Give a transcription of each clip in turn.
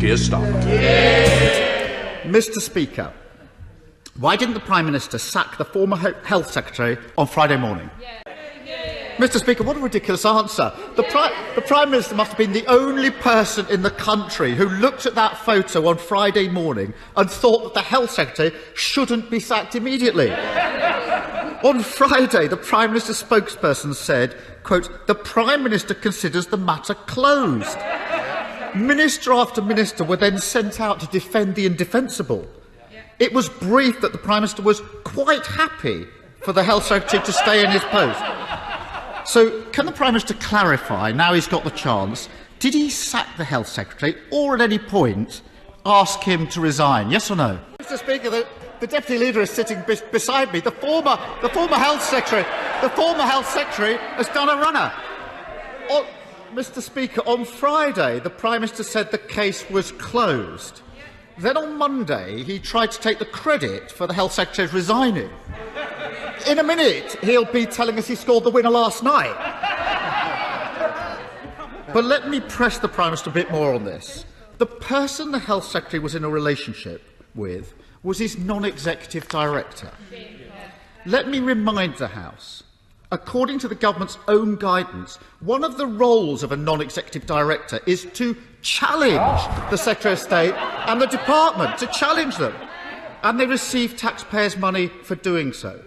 Keir Starmer. Mr. Speaker, why didn't the Prime Minister sack the former Health Secretary on Friday morning? Mr. Speaker, what a ridiculous answer. The Prime Minister must have been the only person in the country who looked at that photo on Friday morning and thought that the Health Secretary shouldn't be sacked immediately. On Friday, the Prime Minister's spokesperson said, quote, "The Prime Minister considers the matter closed." Minister after minister were then sent out to defend the indefensible. It was briefed that the Prime Minister was quite happy for the Health Secretary to stay in his post. So, can the Prime Minister clarify, now he's got the chance, did he sack the Health Secretary or at any point ask him to resign? Yes or no? Mr. Speaker, the Deputy Leader is sitting beside me. The former Health Secretary has done a runner. Mr. Speaker, on Friday, the Prime Minister said the case was closed. Then on Monday, he tried to take the credit for the Health Secretary resigning. In a minute, he'll be telling us he scored the winner last night. But let me press the Prime Minister a bit more on this. The person the Health Secretary was in a relationship with was his non-executive director. Let me remind the House, according to the government's own guidance, one of the roles of a non-executive director is to challenge the Secretary of State and the department, to challenge them. And they receive taxpayers' money for doing so.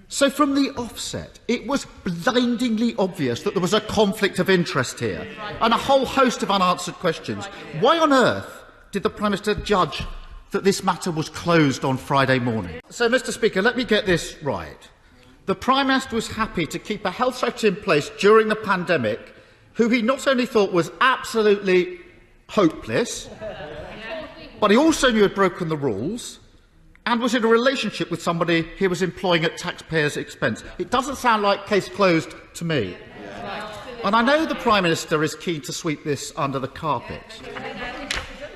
So from the offset, it was blindingly obvious that there was a conflict of interest here and a whole host of unanswered questions. Why on earth did the Prime Minister judge that this matter was closed on Friday morning? So, Mr. Speaker, let me get this right. The Prime Minister was happy to keep a Health Secretary in place during the pandemic who he not only thought was absolutely hopeless, but he also knew had broken the rules and was in a relationship with somebody he was employing at taxpayers' expense. It doesn't sound like case closed to me. And I know the Prime Minister is keen to sweep this under the carpet.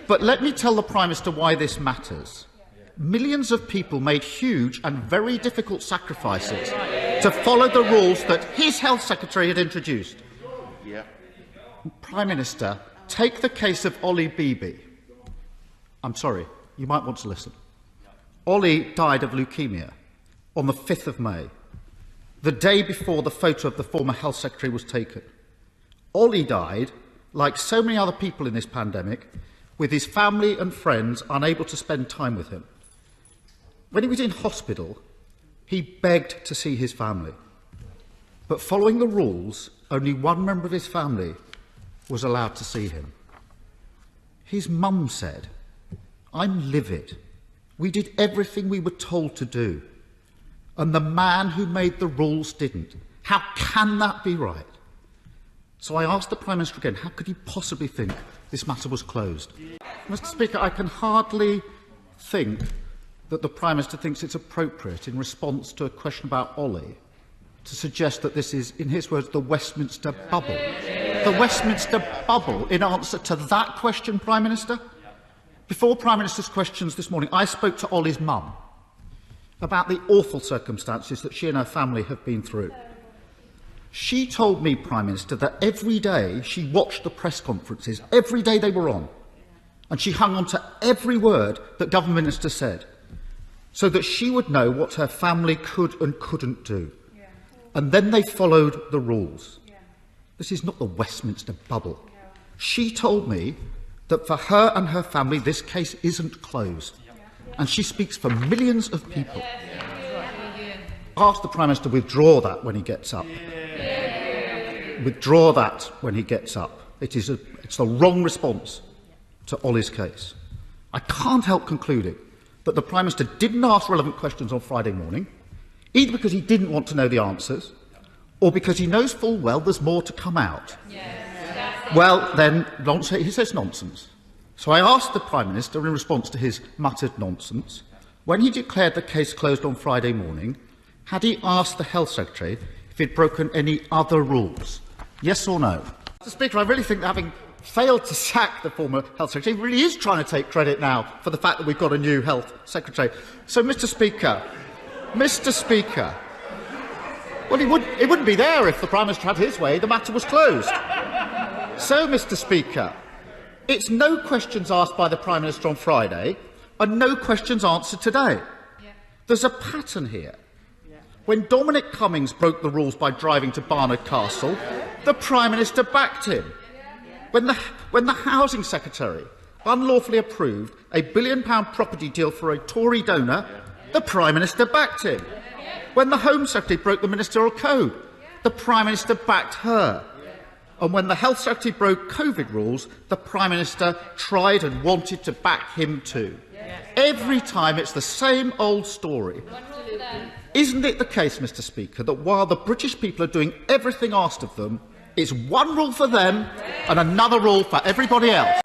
But let me tell the Prime Minister why this matters. Millions of people made huge and very difficult sacrifices to follow the rules that his Health Secretary had introduced. Prime Minister, take the case of Ollie Beebe. I'm sorry, you might want to listen. Ollie died of leukemia on the 5th of May, the day before the photo of the former Health Secretary was taken. Ollie died, like so many other people in this pandemic, with his family and friends unable to spend time with him. When he was in hospital, he begged to see his family. But following the rules, only one member of his family was allowed to see him. His mum said, "I'm livid. We did everything we were told to do, and the man who made the rules didn't. How can that be right?" So I asked the Prime Minister again, how could he possibly think this matter was closed? Mr. Speaker, I can hardly think that the Prime Minister thinks it's appropriate in response to a question about Ollie to suggest that this is, in his words, the Westminster bubble. The Westminster bubble in answer to that question, Prime Minister? Before Prime Minister's questions this morning, I spoke to Ollie's mum about the awful circumstances that she and her family have been through. She told me, Prime Minister, that every day she watched the press conferences, every day they were on, and she hung on to every word that government ministers said, so that she would know what her family could and couldn't do. And then they followed the rules. This is not the Westminster bubble. She told me that for her and her family, this case isn't closed. And she speaks for millions of people. Ask the Prime Minister to withdraw that when he gets up. Withdraw that when he gets up. It's the wrong response to Ollie's case. I can't help concluding that the Prime Minister didn't ask relevant questions on Friday morning, either because he didn't want to know the answers, or because he knows full well there's more to come out. Well, then, he says nonsense. So I asked the Prime Minister, in response to his muttered nonsense, when he declared the case closed on Friday morning, had he asked the Health Secretary if he'd broken any other rules? Yes or no? Mr. Speaker, I really think that having failed to sack the former Health Secretary, he really is trying to take credit now for the fact that we've got a new Health Secretary. So, Mr. Speaker, well, he wouldn't be there if the Prime Minister had his way. The matter was closed. So, Mr. Speaker, it's no questions asked by the Prime Minister on Friday and no questions answered today. There's a pattern here. When Dominic Cummings broke the rules by driving to Barnard Castle, the Prime Minister backed him. When the Housing Secretary unlawfully approved a £1 billion property deal for a Tory donor, the Prime Minister backed him. When the Home Secretary broke the Ministerial Code, the Prime Minister backed her. And when the Health Secretary broke COVID rules, the Prime Minister tried and wanted to back him too. Every time it's the same old story. Isn't it the case, Mr. Speaker, that while the British people are doing everything asked of them, it's one rule for them and another rule for everybody else?